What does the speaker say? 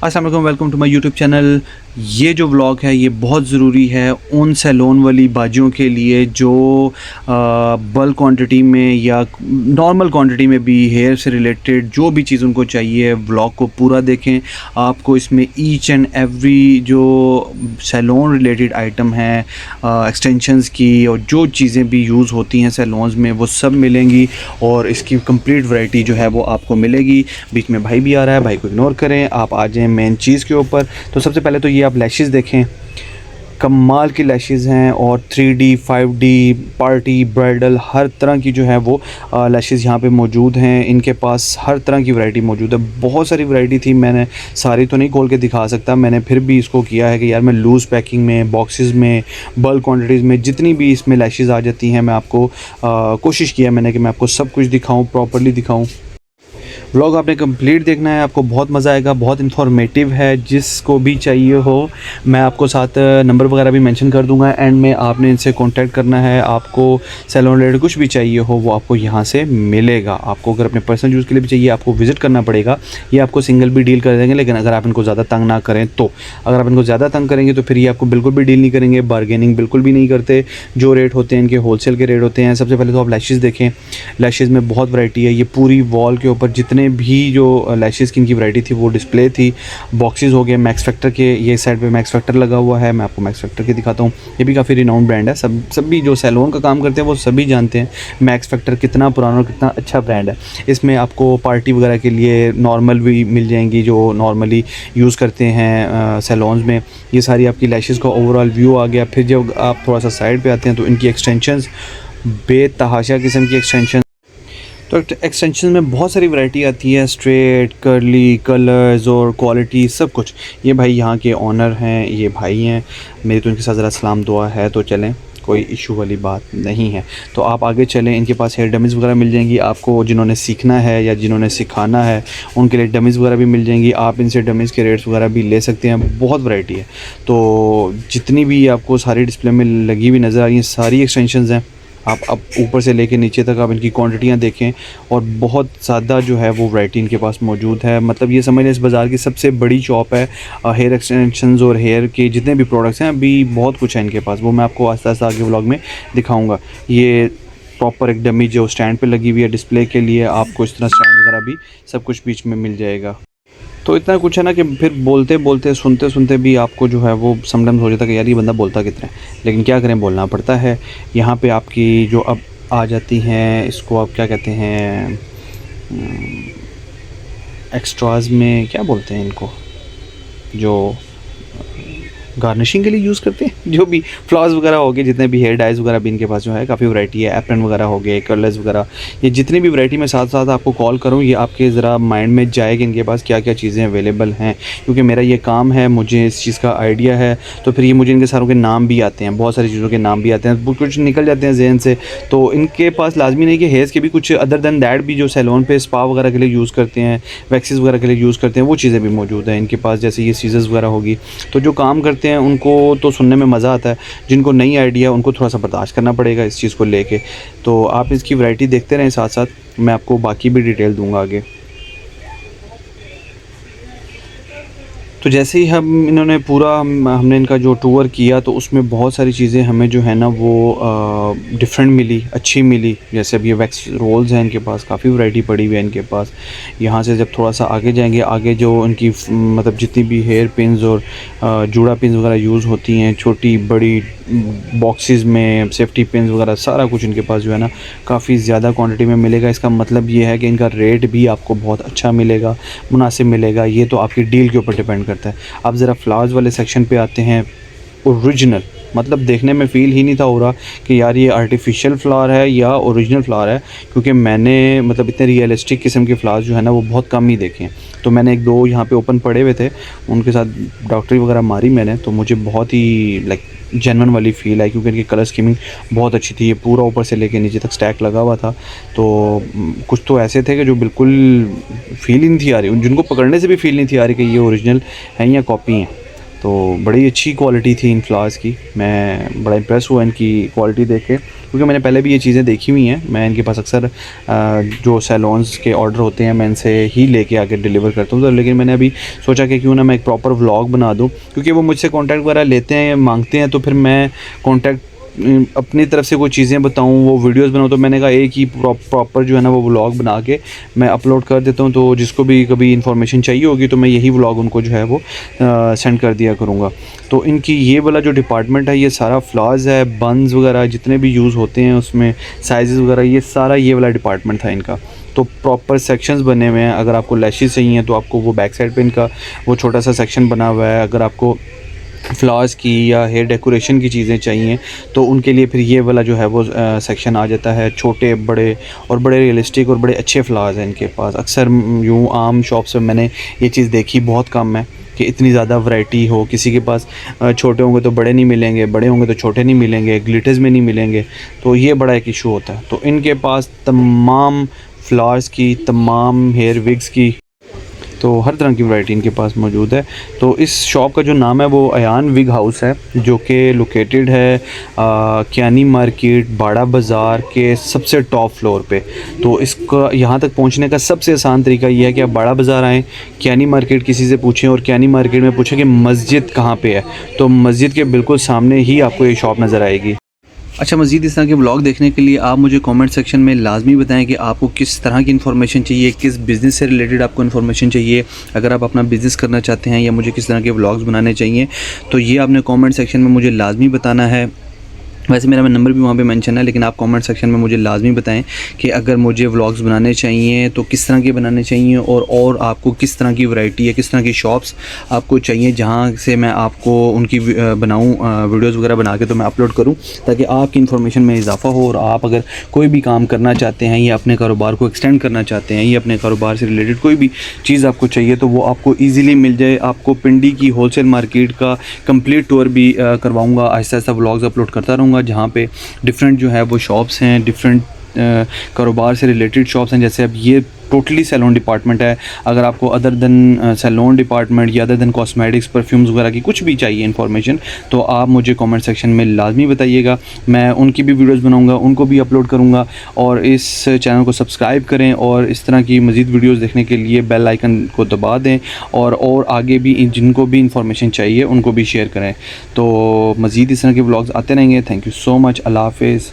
अस्सलाम वालेकुम, welcome to my YouTube channel. ये जो व्लॉग है ये बहुत ज़रूरी है उन सैलून वाली बाजियों के लिए जो बल्क क्वांटिटी में या नॉर्मल क्वांटिटी में भी हेयर से रिलेटेड जो भी चीज़ उनको चाहिए, व्लॉग को पूरा देखें। आपको इसमें ईच एंड एवरी जो सैलून रिलेटेड आइटम है, एक्सटेंशंस की और जो चीज़ें भी यूज़ होती हैं सैलून्स में वो सब मिलेंगी और इसकी कंप्लीट वैरायटी जो है वो आपको मिलेगी। बीच में भाई भी आ रहा है, भाई को इग्नोर करें, आप आ जाएं मेन चीज़ के ऊपर। तो सबसे पहले तो ये आप लैशेस देखें, कमाल की लैशेस हैं और 3D 5D पार्टी ब्राइडल हर तरह की जो है वो लैशेस यहाँ पे मौजूद हैं। इनके पास हर तरह की वैरायटी मौजूद है, बहुत सारी वैरायटी थी, मैंने सारी तो नहीं खोल के दिखा सकता। मैंने फिर भी इसको किया है कि यार मैं लूज़ पैकिंग में, बॉक्सेस में, बल्क क्वान्टिटीज़ में जितनी भी इसमें लैशेस आ जाती हैं मैं आपको कोशिश किया मैंने कि मैं आपको सब कुछ दिखाऊँ, प्रॉपर्ली दिखाऊँ। व्लॉग आपने कंप्लीट देखना है, आपको बहुत मज़ा आएगा, बहुत इन्फॉर्मेटिव है। जिसको भी चाहिए हो मैं आपको साथ नंबर वगैरह भी मेंशन कर दूंगा एंड में, आपने इनसे कांटेक्ट करना है। आपको सैलून रिलेटेड कुछ भी चाहिए हो वो आपको यहाँ से मिलेगा। आपको अगर अपने पर्सनल यूज़ के लिए भी चाहिए आपको विज़िट करना पड़ेगा। ये आपको सिंगल भी डील कर देंगे, लेकिन अगर आप इनको ज़्यादा तंग ना करें तो। अगर आप इनको ज़्यादा तंग करेंगे तो फिर ये आपको बिल्कुल भी डील नहीं करेंगे, बारगेनिंग बिल्कुल भी नहीं करते। जो रेट होते हैं इनके होलसेल के रेट होते हैं। सबसे पहले तो आप लैशेज़ देखें, लैशेज़ में बहुत वैरायटी है। ये पूरी वॉल के ऊपर जितने भी जो लैशेज़ की इनकी वैरायटी थी वो डिस्प्ले थी। बॉक्सेस हो गए मैक्स फैक्टर के, ये साइड पे मैक्स फैक्टर लगा हुआ है, मैं आपको मैक्स फैक्टर के दिखाता हूँ। ये भी काफ़ी रिनाउंड ब्रांड है, सभी जो सैलून का काम करते हैं वो सभी जानते हैं मैक्स फैक्टर कितना पुराना और कितना अच्छा ब्रांड है। इसमें आपको पार्टी वगैरह के लिए नॉर्मल भी मिल जाएंगी जो नॉर्मली यूज़ करते हैं सैलून्स में। ये सारी आपकी लैशेज़ का ओवरऑल व्यू आ गया। फिर जब आप थोड़ा सा साइड पर आते हैं तो इनकी एक्सटेंशंस, बेतहाशा किस्म की एक्सटेंशन। तो एक्सटेंशन में बहुत सारी वैरायटी आती है, स्ट्रेट, कर्ली, कलर्स और क्वालिटी सब कुछ। ये भाई यहाँ के ऑनर हैं, ये भाई हैं मेरी, तो इनके साथ ज़रा सलाम दुआ है। तो चलें, कोई इशू वाली बात नहीं है। तो आप आगे चलें, इनके पास हेयर डमीज़ वगैरह मिल जाएंगी आपको। जिन्होंने सीखना है या जिन्होंने सिखाना है उनके लिए डमीज़ वगैरह भी मिल जाएंगी। आप इनसे डमीज़ के रेट्स वगैरह भी ले सकते हैं, बहुत वैरायटी है। तो जितनी भी आपको सारी डिस्प्ले में लगी हुई नज़र आ रही हैं सारी एक्सटेंशंस हैं। आप अब ऊपर से लेके नीचे तक आप इनकी क्वांटिटियाँ देखें और बहुत ज़्यादा जो है वो वैरायटी इनके पास मौजूद है। मतलब ये समझ लें इस बाज़ार की सबसे बड़ी शॉप है हेयर एक्सटेंशंस और हेयर के जितने भी प्रोडक्ट्स हैं। अभी बहुत कुछ है इनके पास, वो मैं आपको आस्ते आस्ते आगे व्लॉग में दिखाऊंगा। ये प्रॉपर एक डमी जो स्टैंड पे लगी हुई है डिस्प्ले के लिए, आपको इस तरह स्टैंड वगैरह भी सब कुछ बीच में मिल जाएगा। तो इतना कुछ है ना कि फिर बोलते बोलते सुनते सुनते भी आपको जो है वो समटाइम्स हो जाता है कि यार ये बंदा बोलता कितना है, लेकिन क्या करें, बोलना पड़ता है। यहाँ पे आपकी जो अब आ जाती हैं, इसको आप क्या कहते हैं, एक्स्ट्राज में क्या बोलते हैं इनको, जो गार्निशिंग के लिए यूज़ करते हैं, जो भी फ्लावर्स वगैरह हो गए, जितने भी हेयर डाइज वगैरह भी इनके पास जो है काफ़ी वैरायटी है। एप्रन वगैरह हो गए, कर्लर्स वगैरह, ये जितनी भी वैरायटी मैं साथ साथ आपको कॉल करूँ ये आपके ज़रा माइंड में जाए कि इनके पास क्या क्या चीज़ें अवेलेबल हैं। क्योंकि मेरा ये काम है, मुझे इस चीज़ का आइडिया है, तो फिर ये मुझे इनके सारों के नाम भी आते हैं, बहुत सारी चीज़ों के नाम भी आते हैं, कुछ निकल जाते हैं जहन से। तो इनके पास लाजमी नहीं कि हेयर्स के भी कुछ अदर दैन दैट भी जो सैलून पे स्पा वगैरह के लिए यूज़ करते हैं, वैक्सेस वगैरह के लिए यूज़ करते हैं, वो चीज़ें भी मौजूद हैं इनके पास। जैसे ये सीजर्स वगैरह होगी, तो जो काम करते हैं उनको तो सुनने में मज़ा आता है, जिनको नहीं आइडिया उनको थोड़ा सा बर्दाश्त करना पड़ेगा इस चीज़ को लेके। तो आप इसकी वैरायटी देखते रहें, साथ साथ मैं आपको बाकी भी डिटेल दूंगा आगे। तो जैसे ही इन्होंने पूरा हमने इनका जो टूर किया तो उसमें बहुत सारी चीज़ें हमें जो है ना वो डिफरेंट मिली, अच्छी मिली। जैसे अब ये वैक्स रोल्स हैं इनके पास, काफ़ी वैरायटी पड़ी हुई है इनके पास। यहाँ से जब थोड़ा सा आगे जाएंगे, आगे जो इनकी मतलब जितनी भी हेयर पिन्स और जूड़ा पिन्स वगैरह यूज़ होती हैं, छोटी बड़ी बॉक्सेस में सेफ्टी पिन्स वगैरह, सारा कुछ इनके पास जो है ना काफ़ी ज़्यादा क्वांटिटी में मिलेगा। इसका मतलब ये है कि इनका रेट भी आपको बहुत अच्छा मिलेगा, मुनासिब मिलेगा। ये तो आपकी डील के ऊपर डिपेंड करता है। आप ज़रा फ्लावर्स वाले सेक्शन पे आते हैं, ओरिजिनल, मतलब देखने में फ़ील ही नहीं था हो रहा कि यार ये आर्टिफिशियल फ्लावर है या ओरिजिनल फ्लावर है, क्योंकि मैंने मतलब इतने रियलिस्टिक किस्म के फ्लावर्स जो है ना वो बहुत कम ही देखे हैं। तो मैंने एक दो यहाँ पे ओपन पड़े हुए थे, उनके साथ डॉक्टरी वगैरह मारी मैंने, तो मुझे बहुत ही लाइक जेन्युइन वाली फ़ील आई, क्योंकि इनकी कलर स्कीमिंग बहुत अच्छी थी। ये पूरा ऊपर से लेके नीचे तक स्टैक लगा हुआ था। तो कुछ तो ऐसे थे कि जो बिल्कुल फ़ील ही नहीं थी आ रही, जिनको पकड़ने से भी फ़ील नहीं थी आ रही कि ये ओरिजिनल हैं या कॉपी हैं। तो बड़ी अच्छी क्वालिटी थी इन फ्लावर्स की, मैं बड़ा इम्प्रेस हुआ इनकी क्वालिटी देख के। क्योंकि मैंने पहले भी ये चीज़ें देखी हुई हैं। मैं इनके पास अक्सर जो सैलून्स के ऑर्डर होते हैं मैं इनसे ही लेके आके डिलीवर करता हूँ। तो लेकिन मैंने अभी सोचा कि क्यों ना मैं एक प्रॉपर व्लॉग बना दूँ, क्योंकि वो मुझसे कॉन्टैक्ट वगैरह लेते हैं, मांगते हैं, तो फिर मैं कॉन्टैक्ट अपनी तरफ से कोई चीज़ें बताऊँ, वो वीडियोस बनाऊँ। तो मैंने कहा एक ही प्रॉपर जो है ना वो व्लॉग बना के मैं अपलोड कर देता हूँ। तो जिसको भी कभी इन्फॉर्मेशन चाहिए होगी तो मैं यही व्लॉग उनको जो है वो सेंड कर दिया करूँगा। तो इनकी ये वाला जो डिपार्टमेंट है, ये सारा फ्लावर्स है, बन्स वगैरह जितने भी यूज़ होते हैं उसमें साइज़ वगैरह, ये सारा ये वाला डिपार्टमेंट था इनका। तो प्रॉपर सेक्शंस बने हुए हैं। अगर आपको लैशेस चाहिए तो आपको वो बैक साइड पे इनका वो छोटा सा सेक्शन बना हुआ है। अगर आपको फ्लावर्स की या हेयर डेकोरेशन की चीज़ें चाहिए तो उनके लिए फिर ये वाला जो है वो सेक्शन आ जाता है। छोटे बड़े और बड़े रियलिस्टिक और बड़े अच्छे फ्लावर्स हैं इनके पास। अक्सर यूँ आम शॉप्स में मैंने ये चीज़ देखी बहुत कम है कि इतनी ज़्यादा वैरायटी हो। किसी के पास छोटे होंगे तो बड़े नहीं मिलेंगे, बड़े होंगे तो छोटे नहीं मिलेंगे, ग्लिटर्स में नहीं मिलेंगे। तो ये बड़ा एक इशू होता है। तो इनके पास तमाम फ्लावर्स की, तमाम हेयर विग्स की, तो हर तरह की वैरायटी इनके पास मौजूद है। तो इस शॉप का जो नाम है वो अयान विग हाउस है, जो कि लोकेटेड है कियानी मार्केट, बाड़ा बाज़ार के सबसे टॉप फ्लोर पे। तो इसका यहाँ तक पहुँचने का सबसे आसान तरीका ये है कि आप बाड़ा बाज़ार आएँ, कियानी मार्केट किसी से पूछें और कियानी मार्केट में पूछें कि मस्जिद कहाँ पे है, तो मस्जिद के बिल्कुल सामने ही आपको ये शॉप नज़र आएगी। अच्छा, मज़ीद इस तरह के व्लॉग देखने के लिए आप मुझे कमेंट सेक्शन में लाजमी बताएं कि आपको किस तरह की इन्फॉर्मेशन चाहिए, किस बिज़नेस से रिलेटेड आपको इन्फॉर्मेशन चाहिए। अगर आप अपना बिज़नेस करना चाहते हैं या मुझे किस तरह के व्लॉग्स बनाने चाहिए, तो ये आपने कमेंट सेक्शन में मुझे लाजमी बताना है। वैसे मेरा नंबर भी वहाँ पे मेंशन है, लेकिन आप कमेंट सेक्शन में मुझे लाजमी बताएं कि अगर मुझे व्लॉग्स बनाने चाहिए तो किस तरह के बनाने चाहिए, और आपको किस तरह की वैरायटी है, किस तरह की शॉप्स आपको चाहिए जहाँ से मैं आपको उनकी बनाऊँ वीडियोज़ वगैरह बना के तो मैं अपलोड करूँ, ताकि आपकी इन्फॉर्मेशन में इजाफ़ा हो। और आप अगर कोई भी काम करना चाहते हैं या अपने कारोबार को एक्सटेंड करना चाहते हैं या अपने कारोबार से रिलेटेड कोई भी चीज़ आपको चाहिए तो वो आपको ईज़िली मिल जाए। आपको पिंडी की होलसेल मार्केट का कंप्लीट टूर भी करवाऊँगा। आहिस्ता आहिस्ता व्लॉग्स अपलोड करता रहूँगा जहाँ पे डिफरेंट जो है वो शॉप्स हैं, डिफरेंट कारोबार से रिलेटेड शॉप्स हैं। जैसे अब ये टोटली सैलून डिपार्टमेंट है। अगर आपको अदर देन सैलून डिपार्टमेंट या अदर देन कॉस्मेटिक्स, परफ्यूम्स वगैरह की कुछ भी चाहिए इन्फॉर्मेशन, तो आप मुझे कमेंट सेक्शन में लाजमी बताइएगा। मैं उनकी भी वीडियोस बनाऊंगा, उनको भी अपलोड करूंगा। और इस चैनल को सब्सक्राइब करें और इस तरह की मज़ीद वीडियोस देखने के लिए बेल आइकन को दबा दें, और आगे भी जिनको भी इन्फॉर्मेशन चाहिए उनको भी शेयर करें। तो मज़ीद इस तरह के व्लॉग्स आते रहेंगे। Thank you so much. अल्लाह हाफ़िज़।